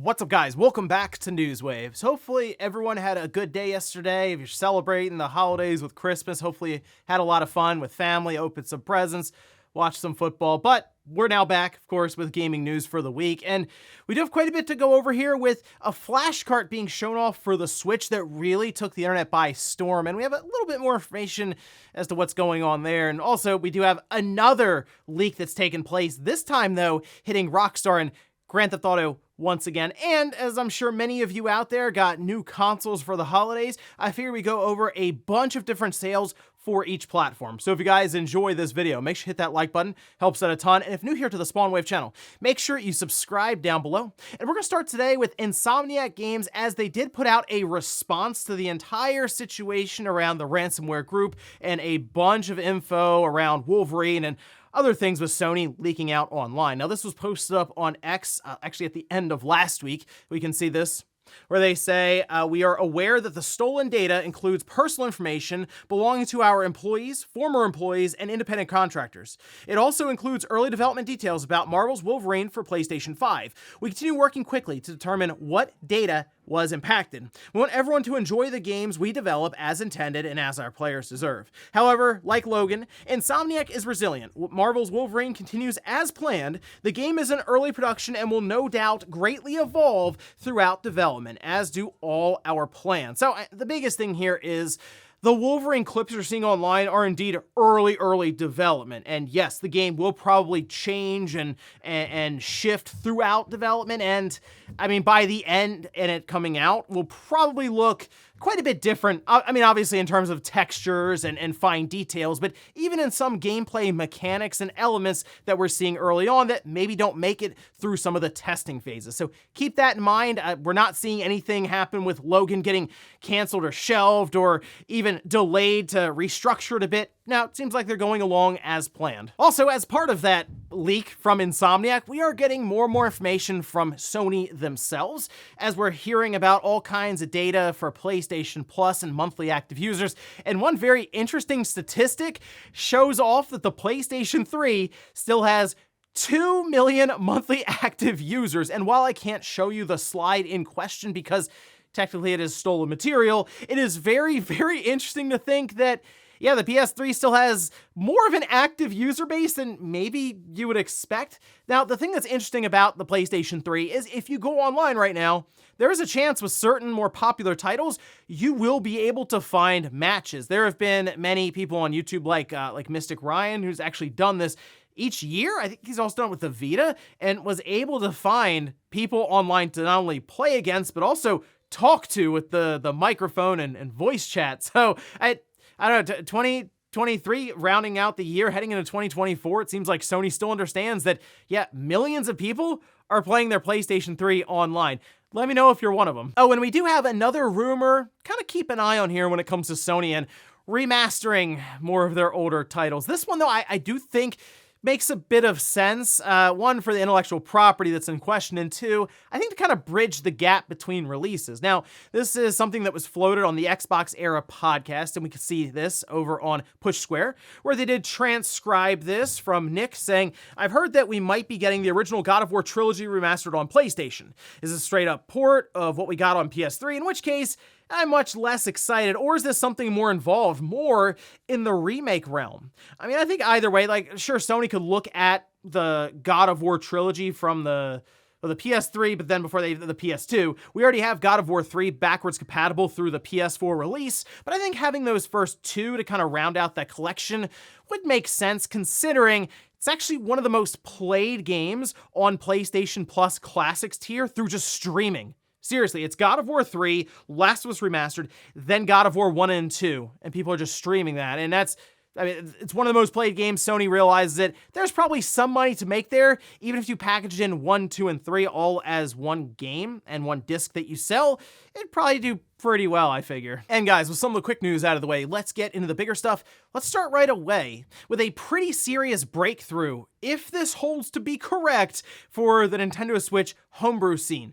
What's up, guys? Welcome back to News Waves. Hopefully everyone had a good day yesterday. If you're celebrating the holidays with Christmas, hopefully you had a lot of fun with family, opened some presents, watched some football. But we're now back, of course, with gaming news for the week. And we do have quite a bit to go over here with a flash cart being shown off for the Switch that really took the internet by storm. And we have a little bit more information as to what's going on there. And also, we do have another leak that's taken place, this time, though, hitting Rockstar and Grand Theft Auto once again. And as I'm sure many of you out there got new consoles for the holidays, I figure we go over a bunch of different sales for each platform. So if you guys enjoy this video, make sure you hit that like button, helps out a ton. And if new here to the Spawn Wave channel, make sure you subscribe down below. And we're gonna start today with Insomniac Games, as they did put out a response to the entire situation around the ransomware group and a bunch of info around Wolverine and other things with Sony leaking out online. Now, this was posted up on X, actually at the end of last week. We can see this, where they say, we are aware that the stolen data includes personal information belonging to our employees, former employees, and independent contractors. It also includes early development details about Marvel's Wolverine for PlayStation 5. We continue working quickly to determine what data was impacted. We want everyone to enjoy the games we develop as intended and as our players deserve. However, like Logan, Insomniac is resilient. Marvel's Wolverine continues as planned. The game is in early production and will no doubt greatly evolve throughout development, as do all our plans. So the biggest thing here is the Wolverine clips you're seeing online are indeed early development. And yes, the game will probably change and shift throughout development. And I mean, by the end and it coming out, will probably look quite a bit different. I mean, obviously in terms of textures and fine details, but even in some gameplay mechanics and elements that we're seeing early on that maybe don't make it through some of the testing phases. So keep that in mind. We're not seeing anything happen with Logan getting canceled or shelved or even delayed to restructure it a bit. Now, it seems like they're going along as planned. Also, as part of that leak from Insomniac, we are getting more and more information from Sony themselves, as we're hearing about all kinds of data for PlayStation Plus and monthly active users. And one very interesting statistic shows off that the PlayStation 3 still has 2 million monthly active users. And while I can't show you the slide in question because technically it is stolen material, it is very interesting to think that, yeah, the PS3 still has more of an active user base than maybe you would expect. Now, the thing that's interesting about the PlayStation 3 is if you go online right now, there is a chance with certain more popular titles, you will be able to find matches. There have been many people on YouTube like Mystic Ryan, who's actually done this each year. I think he's also done it with the Vita, and was able to find people online to not only play against, but also talk to with the microphone and voice chat. So I don't know, 2023 rounding out the year, heading into 2024, it seems like Sony still understands that, yeah, millions of people are playing their PlayStation 3 online. Let me know if you're one of them. Oh, and we do have another rumor, kind of keep an eye on here when it comes to Sony and remastering more of their older titles. This one, though, I do think makes a bit of sense. One, for the intellectual property that's in question, and two, I think to kind of bridge the gap between releases. Now, this is something that was floated on the Xbox Era podcast, and we can see this over on Push Square, where they did transcribe this from Nick saying, "I've heard that we might be getting the original God of War Trilogy remastered on PlayStation. Is this a straight up port of what we got on PS3? In which case, I'm much less excited. Or is this something more involved, more in the remake realm?" I mean, I think either way, like, sure, Sony could look at the God of War trilogy from the PS3, but then before the PS2, we already have God of War 3 backwards compatible through the PS4 release, but I think having those first two to kind of round out that collection would make sense, considering it's actually one of the most played games on PlayStation Plus Classics tier through just streaming. Seriously, it's God of War 3, Last of Us Remastered, then God of War 1 and 2, and people are just streaming that, and that's, I mean, it's one of the most played games. Sony realizes it. There's probably some money to make there, even if you packaged in 1, 2, and 3 all as one game and one disc that you sell, it'd probably do pretty well, I figure. And guys, with some of the quick news out of the way, let's get into the bigger stuff. Let's start right away with a pretty serious breakthrough, if this holds to be correct, for the Nintendo Switch homebrew scene.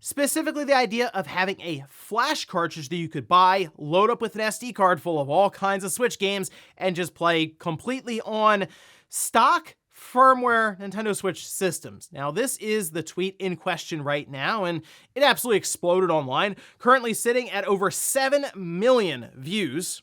Specifically, the idea of having a flash cartridge that you could buy, load up with an SD card full of all kinds of Switch games, and just play completely on stock firmware Nintendo Switch systems. Now, this is the tweet in question right now, and it absolutely exploded online, currently sitting at over 7 million views.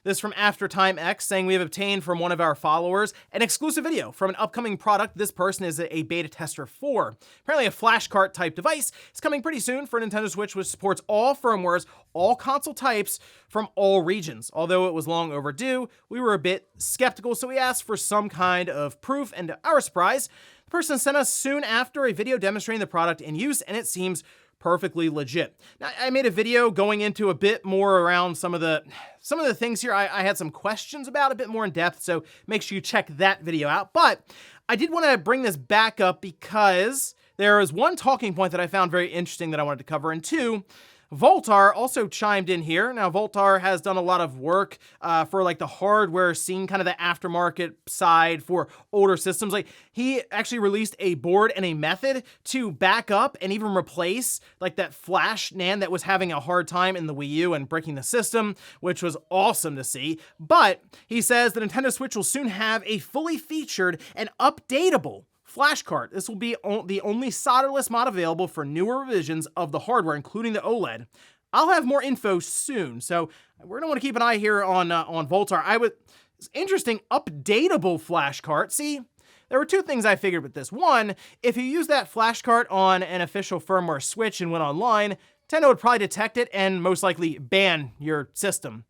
This from Aftertime X saying we have obtained from one of our followers an exclusive video from an upcoming product this person is a beta tester for. Apparently a flashcart type device is coming pretty soon for Nintendo Switch, which supports all firmwares, all console types from all regions. Although it was long overdue, we were a bit skeptical, so we asked for some kind of proof, and to our surprise, the person sent us soon after a video demonstrating the product in use, and it seems perfectly legit. Now, I made a video going into a bit more around some of the things here I had some questions about a bit more in depth, so make sure you check that video out. But I did want to bring this back up because there is one talking point that I found very interesting that I wanted to cover, and two, Voltar also chimed in here. Now, Voltar has done a lot of work for like the hardware scene, kind of the aftermarket side for older systems. Like he actually released a board and a method to back up and even replace like that flash NAND that was having a hard time in the Wii U and breaking the system, which was awesome to see. But he says the Nintendo Switch will soon have a fully featured and updatable flash cart. This will be the only solderless mod available for newer revisions of the hardware, including the OLED. I'll have more info soon, so we're gonna want to keep an eye here on Voltar. It's interesting, updatable flash cart. See, there were two things I figured with this. One, if you use that flash cart on an official firmware Switch and went online, Nintendo would probably detect it and most likely ban your system.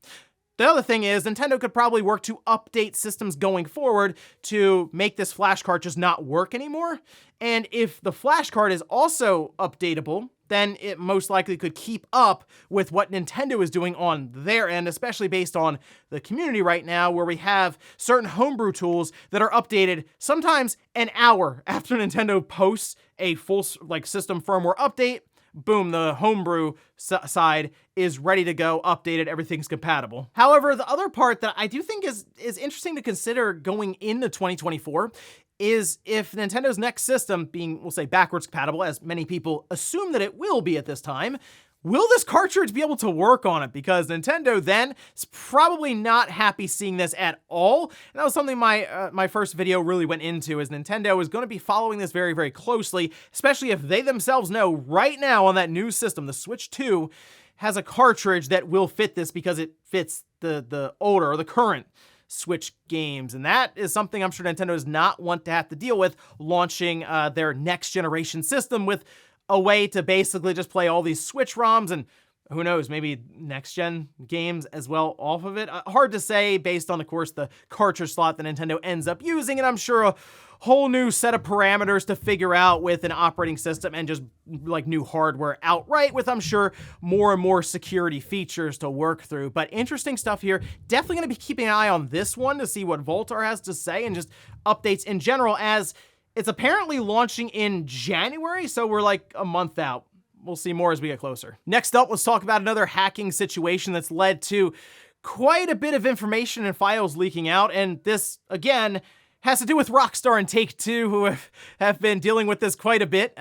The other thing is, Nintendo could probably work to update systems going forward to make this flash cart just not work anymore. And if the flash cart is also updatable, then it most likely could keep up with what Nintendo is doing on their end, especially based on the community right now, where we have certain homebrew tools that are updated sometimes an hour after Nintendo posts a full system firmware update. Boom, the homebrew side is ready to go, updated, everything's compatible. However, the other part that I do think is interesting to consider going into 2024 is if Nintendo's next system being, we'll say, backwards compatible, as many people assume that it will be at this time, will this cartridge be able to work on it? Because Nintendo then is probably not happy seeing this at all. And that was something my first video really went into, is Nintendo is going to be following this very, very closely, especially if they themselves know right now on that new system, the Switch 2 has a cartridge that will fit this because it fits the older or the current Switch games. And that is something I'm sure Nintendo does not want to have to deal with, launching their next generation system with a way to basically just play all these Switch ROMs and who knows, maybe next-gen games as well off of it. Hard to say based on, of course, the cartridge slot that Nintendo ends up using, and I'm sure a whole new set of parameters to figure out with an operating system and just like new hardware outright with, I'm sure, more and more security features to work through. But interesting stuff here. Definitely going to be keeping an eye on this one to see what Voltar has to say and just updates in general, as it's apparently launching in January, so we're like a month out. We'll see more as we get closer. Next up, let's talk about another hacking situation that's led to quite a bit of information and files leaking out, and this, again, has to do with Rockstar and Take-Two, who have been dealing with this quite a bit.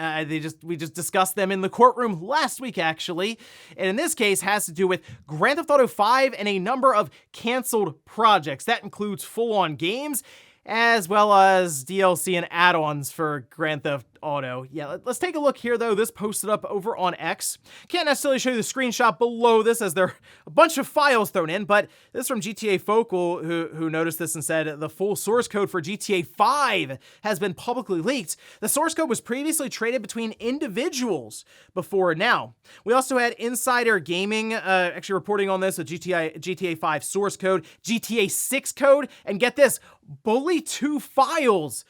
We just discussed them in the courtroom last week, actually, and in this case has to do with Grand Theft Auto 5 and a number of canceled projects. That includes full-on games, as well as DLC and add-ons for Grand Theft Auto. Yeah, let's take a look here, though. This posted up over on X. Can't necessarily show you the screenshot below this, as there are a bunch of files thrown in, but this is from GTA Focal, who noticed this and said the full source code for GTA 5 has been publicly leaked. The source code was previously traded between individuals before now. We also had Insider Gaming actually reporting on this, a GTA 5 source code, GTA 6 code, and get this, Bully 2 files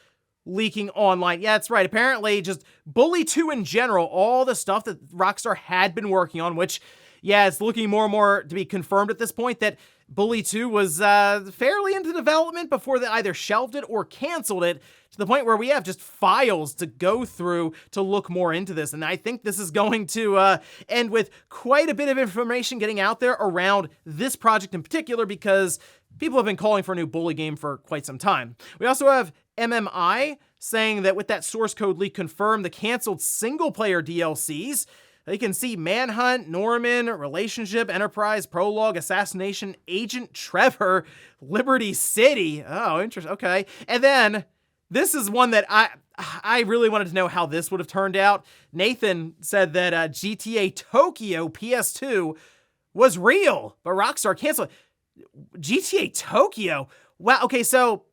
leaking online. Yeah, that's right. Apparently, just Bully 2 in general, all the stuff that Rockstar had been working on, which, yeah, it's looking more and more to be confirmed at this point that Bully 2 was fairly into development before they either shelved it or canceled it, to the point where we have just files to go through to look more into this. And I think this is going to end with quite a bit of information getting out there around this project in particular, because people have been calling for a new Bully game for quite some time. We also have MMI saying that with that source code leak confirmed, the canceled single-player DLCs, you can see Manhunt, Norman, Relationship, Enterprise, Prologue, Assassination, Agent Trevor, Liberty City. Oh, interesting. Okay. And then This is one that I really wanted to know how this would have turned out. Nathan said that GTA Tokyo PS2 was real, but Rockstar canceled GTA Tokyo. Wow. Okay, so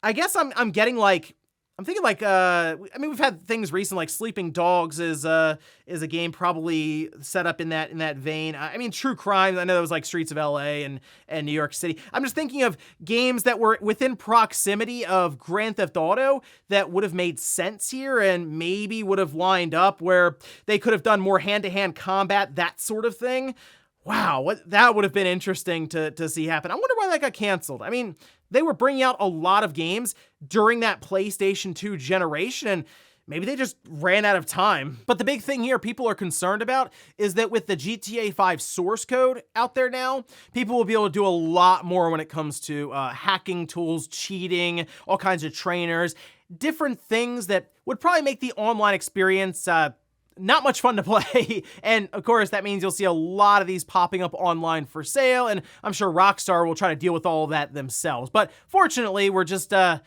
I guess I'm getting like, I'm thinking like, I mean, we've had things recent, like Sleeping Dogs is a game probably set up in that vein. I mean, True Crime, I know that was like Streets of LA and New York City. I'm just thinking of games that were within proximity of Grand Theft Auto that would have made sense here and maybe would have lined up where they could have done more hand-to-hand combat, that sort of thing. Wow, that would have been interesting to see happen. I wonder why that got canceled. I mean, they were bringing out a lot of games during that PlayStation 2 generation, and maybe they just ran out of time. But the big thing here people are concerned about is that with the GTA 5 source code out there now, people will be able to do a lot more when it comes to hacking tools, cheating, all kinds of trainers, different things that would probably make the online experience not much fun to play. And of course, that means you'll see a lot of these popping up online for sale, and I'm sure Rockstar will try to deal with all of that themselves. But fortunately, we're just a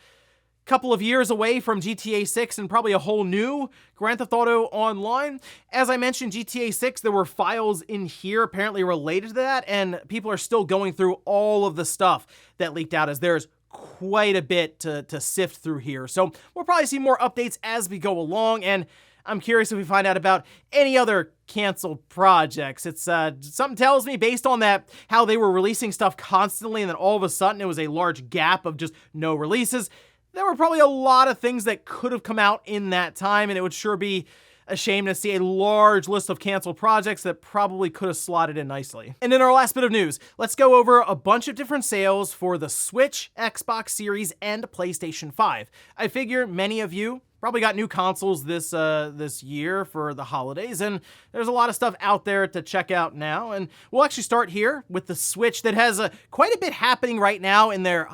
couple of years away from GTA 6 and probably a whole new Grand Theft Auto Online. As I mentioned, GTA 6, there were files in here apparently related to that, and people are still going through all of the stuff that leaked out, as there's quite a bit to sift through here. So we'll probably see more updates as we go along, and I'm curious if we find out about any other canceled projects. It's something tells me, based on that, how they were releasing stuff constantly and then all of a sudden it was a large gap of just no releases. There were probably a lot of things that could have come out in that time, and it would sure be a shame to see a large list of canceled projects that probably could have slotted in nicely. And in our last bit of news, let's go over a bunch of different sales for the Switch, Xbox Series, and PlayStation 5. I figure many of you probably got new consoles this year for the holidays, and there's a lot of stuff out there to check out now. And we'll actually start here with the Switch, that has quite a bit happening right now in their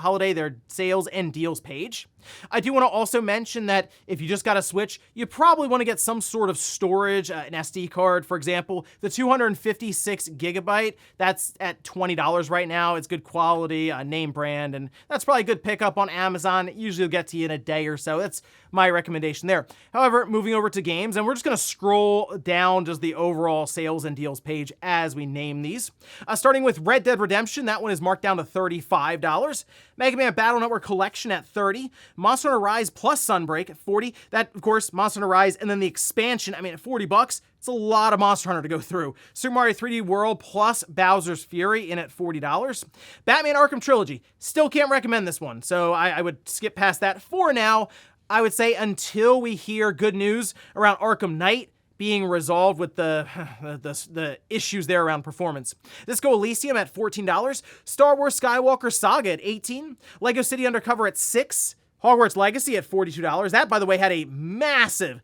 sales and deals page. I do want to also mention that if you just got a Switch, you probably want to get some sort of storage, an SD card, for example. The 256 gigabyte, that's at $20 right now. It's good quality, name brand, and that's probably a good pickup on Amazon. It usually will get to you in a day or so. That's my recommendation there. However, moving over to games, and we're just going to scroll down just the overall sales and deals page as we name these. Starting with Red Dead Redemption, that one is marked down to $35. Mega Man Battle Network Collection at $30. Monster Hunter Rise plus Sunbreak at $40. That, of course, Monster Hunter Rise, and then the expansion, I mean, at $40, it's a lot of Monster Hunter to go through. Super Mario 3D World plus Bowser's Fury in at $40. Batman Arkham Trilogy, still can't recommend this one, so I would skip past that for now. I would say until we hear good news around Arkham Knight being resolved with the issues there around performance. Disco Elysium at $14. Star Wars Skywalker Saga at $18. Lego City Undercover at $6. Hogwarts Legacy at $42. That, by the way, had a massive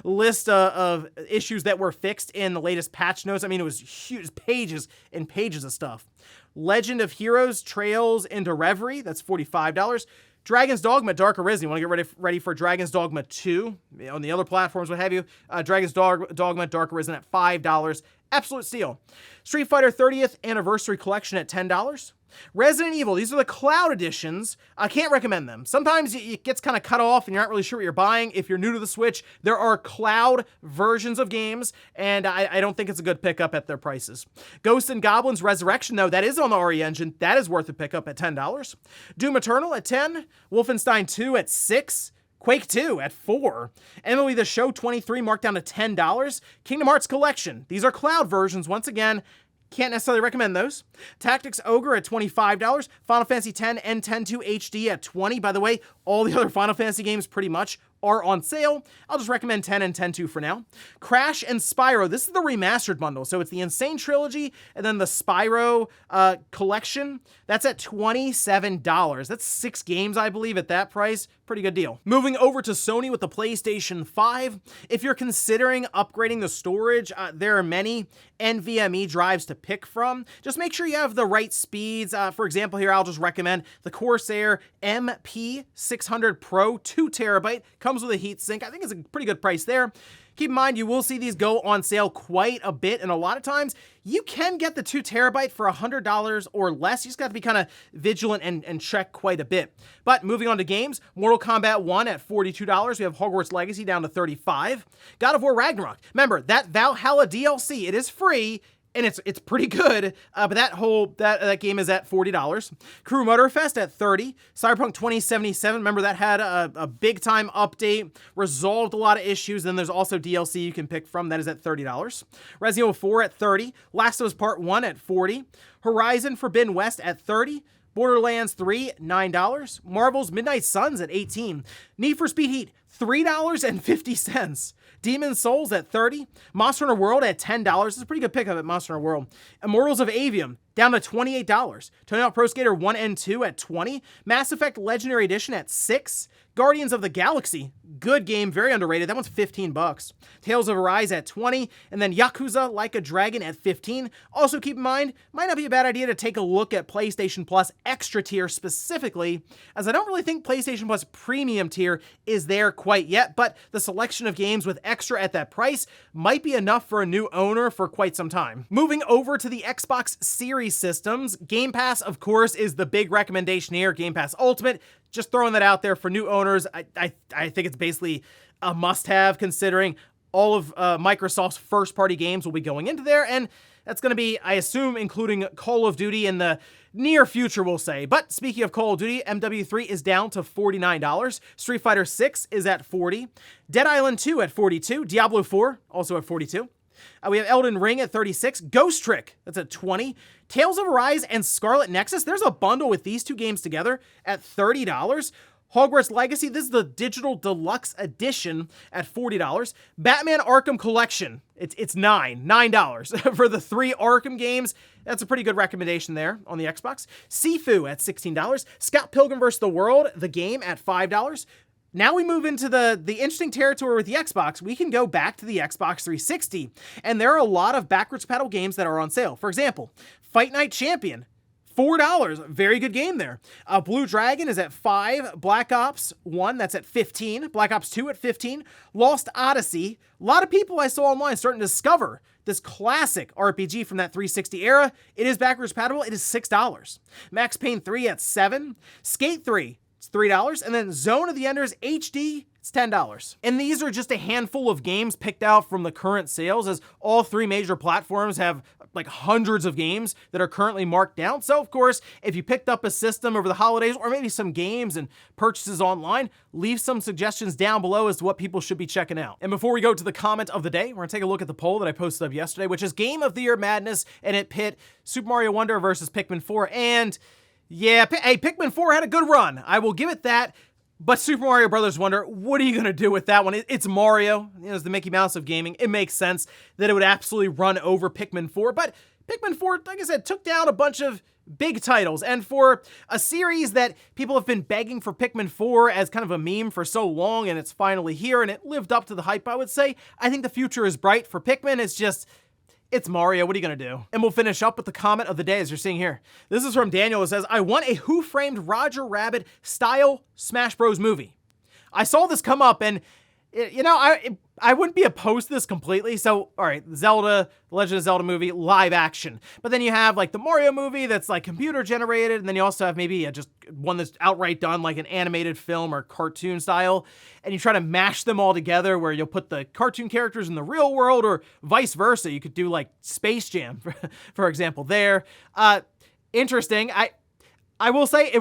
list of issues that were fixed in the latest patch notes. I mean, it was huge, pages and pages of stuff. Legend of Heroes Trails into Reverie, that's $45. Dragon's Dogma Dark Arisen. You want to get ready for Dragon's Dogma 2 on the other platforms, what have you. Dragon's Dogma Dark Arisen at $5. Absolute steal. Street Fighter 30th Anniversary Collection at $10. Resident Evil, these are the cloud editions. I can't recommend them. Sometimes it gets kind of cut off and you're not really sure what you're buying. If you're new to the Switch, there are cloud versions of games, and I don't think it's a good pickup at their prices. Ghosts and Goblins Resurrection, though, that is on the RE Engine. That is worth a pickup at $10. Doom Eternal at $10. Wolfenstein 2 at $6. Quake 2 at $4. MLB The Show 23 marked down to $10. Kingdom Hearts Collection. These are cloud versions, once again. Can't necessarily recommend those. Tactics Ogre at $25. Final Fantasy X and X-2 HD at $20. By the way, all the other Final Fantasy games pretty much are on sale. I'll just recommend 10 and 10-2 for now. Crash and Spyro. This is the remastered bundle. So it's the Insane Trilogy and then the Spyro collection. That's at $27. That's 6 games, I believe, at that price. Pretty good deal. Moving over to Sony with the PlayStation 5. If you're considering upgrading the storage, there are many NVMe drives to pick from. Just make sure you have the right speeds. For example, here I'll just recommend the Corsair MP600 Pro 2 terabyte. Comes with a heatsink. I think it's a pretty good price there. Keep in mind, you will see these go on sale quite a bit, and a lot of times you can get the 2 terabyte for $100 or less. You just got to be kind of vigilant and check quite a bit. But moving on to games, Mortal Kombat 1 at $42. We have Hogwarts Legacy down to $35. God of War Ragnarok. Remember, that Valhalla DLC, it is free, and it's pretty good, but that game is at $40. Crew Motorfest at $30. Cyberpunk 2077, remember that had a big time update, resolved a lot of issues. Then there's also DLC you can pick from, that is at $30. Resident Evil 4 at $30. Last of Us Part 1 at $40. Horizon Forbidden West at $30. Borderlands 3, $9. Marvel's Midnight Suns at $18. Need for Speed Heat, $3.50. Demon's Souls at $30. Monster Hunter World at $10. This is a pretty good pickup at Monster Hunter World. Immortals of Avium down to $28. Tony Hawk Pro Skater 1 and 2 at $20. Mass Effect Legendary Edition at $6. Guardians of the Galaxy, good game, very underrated. That one's $15. Tales of Arise at $20, and then Yakuza Like a Dragon at $15. Also keep in mind, might not be a bad idea to take a look at PlayStation Plus Extra tier specifically, as I don't really think PlayStation Plus Premium tier is there quite yet, but the selection of games with Extra at that price might be enough for a new owner for quite some time. Moving over to the Xbox Series systems, Game Pass, of course, is the big recommendation here. Game Pass Ultimate, just throwing that out there for new owners. I think it's basically a must-have, considering all of Microsoft's first-party games will be going into there, and that's going to be, I assume, including Call of Duty in the near future, we'll say. But speaking of Call of Duty, MW3 is down to $49. Street Fighter 6 is at $40. Dead Island 2 at $42. Diablo 4 also at $42. We have Elden Ring at $36. Ghost Trick, that's at $20. Tales of Arise and Scarlet Nexus, there's a bundle with these two games together at $30. Hogwarts Legacy, this is the digital deluxe edition at $40. Batman Arkham Collection, it's $9 for the 3 Arkham games. That's a pretty good recommendation there on the Xbox. Sifu at $16. Scott Pilgrim vs. the World, the game, at $5. Now we move into the interesting territory with the Xbox. We can go back to the Xbox 360, and there are a lot of backwards compatible games that are on sale. For example, Fight Night Champion, $4, very good game there. Blue Dragon is at $5. Black Ops 1, that's at $15. Black Ops 2 at $15. Lost Odyssey, a lot of people I saw online starting to discover this classic RPG from that 360 era. It is backwards compatible, it is $6. Max Payne 3 at $7. Skate 3, it's $3. And then Zone of the Enders HD, it's $10. And these are just a handful of games picked out from the current sales, as all 3 major platforms have like hundreds of games that are currently marked down. So of course, if you picked up a system over the holidays, or maybe some games and purchases online, leave some suggestions down below as to what people should be checking out. And before we go to the comment of the day, we're gonna take a look at the poll that I posted up yesterday, which is Game of the Year Madness, and it pit Super Mario Wonder versus Pikmin 4. And yeah, hey, Pikmin 4 had a good run. I will give it that. But Super Mario Bros. Wonder, what are you going to do with that one? It's Mario, it's the Mickey Mouse of gaming. It makes sense that it would absolutely run over Pikmin 4. But Pikmin 4, like I said, took down a bunch of big titles. And for a series that people have been begging for Pikmin 4 as kind of a meme for so long, and it's finally here, and it lived up to the hype, I would say. I think the future is bright for Pikmin. It's Mario, what are you gonna do? And we'll finish up with the comment of the day, as you're seeing here. This is from Daniel. It says, I want a Who Framed Roger Rabbit style Smash Bros. Movie. I saw this come up, and you know, I wouldn't be opposed to this completely. So, all right, Zelda, The Legend of Zelda movie, live action. But then you have like the Mario movie that's like computer generated, and then you also have maybe just one that's outright done like an animated film or cartoon style. And you try to mash them all together where you'll put the cartoon characters in the real world, or vice versa. You could do like Space Jam, for example, there. Interesting. I will say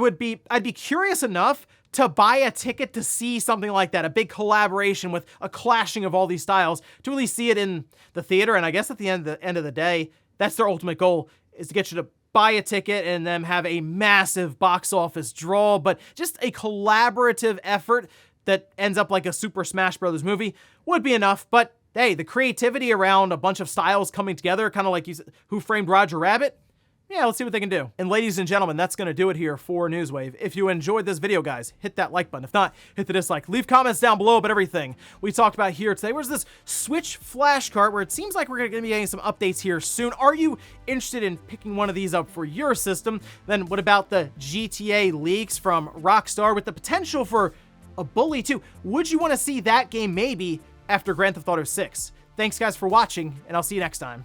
I'd be curious enough to buy a ticket to see something like that, a big collaboration with a clashing of all these styles, to really see it in the theater. And I guess at the end of the day, that's their ultimate goal, is to get you to buy a ticket and then have a massive box office draw. But just a collaborative effort that ends up like a Super Smash Bros. Movie would be enough. But hey, the creativity around a bunch of styles coming together, kind of like you said, Who Framed Roger Rabbit? Yeah, let's see what they can do. And ladies and gentlemen, that's going to do it here for Newswave. If you enjoyed this video, guys, hit that like button. If not, hit the dislike. Leave comments down below about everything we talked about here today. Where's this Switch flash cart where it seems like we're going to be getting some updates here soon? Are you interested in picking one of these up for your system? Then what about the GTA leaks from Rockstar with the potential for a Bully 2? Would you want to see that game maybe after Grand Theft Auto 6. Thanks guys for watching, and I'll see you next time.